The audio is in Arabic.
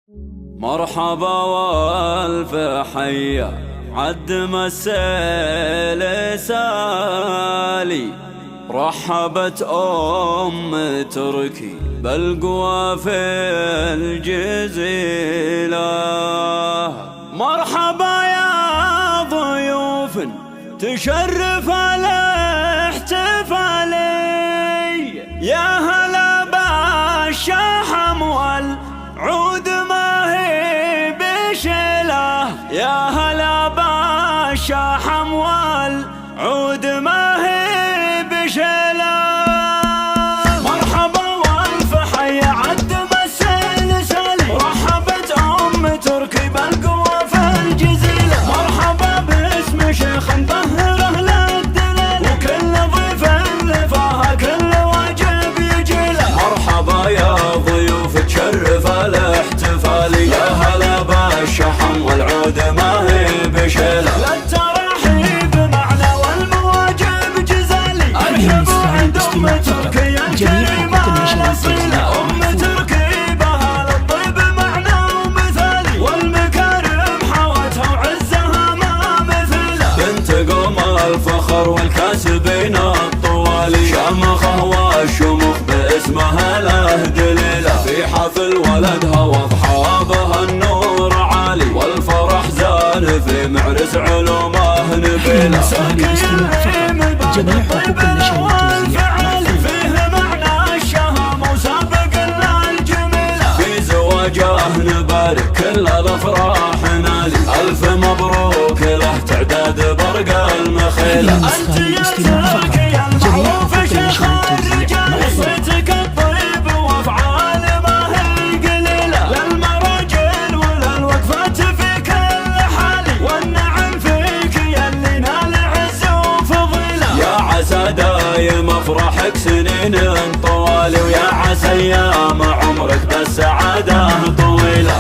مرحبا والف حيا عد السيل سالي، رحبت تركي بالقوى في الجزيلة. مرحبا يا ضيوف تشرف الاحتفالي، يا هلا بالشحم والعود ما هي بشله، يا هلا بالشحم والعود ما هي بشله. مرحبا والف حي عد السيل سالي، رحبت تركي بالقوى في الجزيلة. مرحبا باسم شيخ مطهره للدليل، وكل ضيف لفاها كل واجب يجيله. مرحبا يا ضيوف تشرف الاحتفالي، يا هلا بالشحم والعود ما هي بشيله. للترحيب معنا والمواجب جزالي، ارحبوا عند تركي الكريمة الاصيلة. تركي بها للطيب معنى ومثالي، والمكارم حوتها وعزها ما مثيله. بنت قوم الفخر والكاسبين الطوالي، شامخه والشموخ باسمها له دليله. في حفل ولدها واضحابها النور عالي، والفرح زان في معرس علومه نبيله. ساقي العيم بعد الطيب والفعالي، فيه معنى الشهامة وسابق الجميلة. في زواجه نبارك كل الافراح نالي، الف مبروك له تعداد برق المخيله. انت يا تركي المعروف شيخ الرجال، صيتك الطيب وافعال ما هي قليله. للمراجل وللوقفات في كل حالي، والنعم فيك يلي نال عز وفضيله. يا عسى دايم افرحك سنين طوالي، ويا عسى ايام عمرك بالسعاده طويله.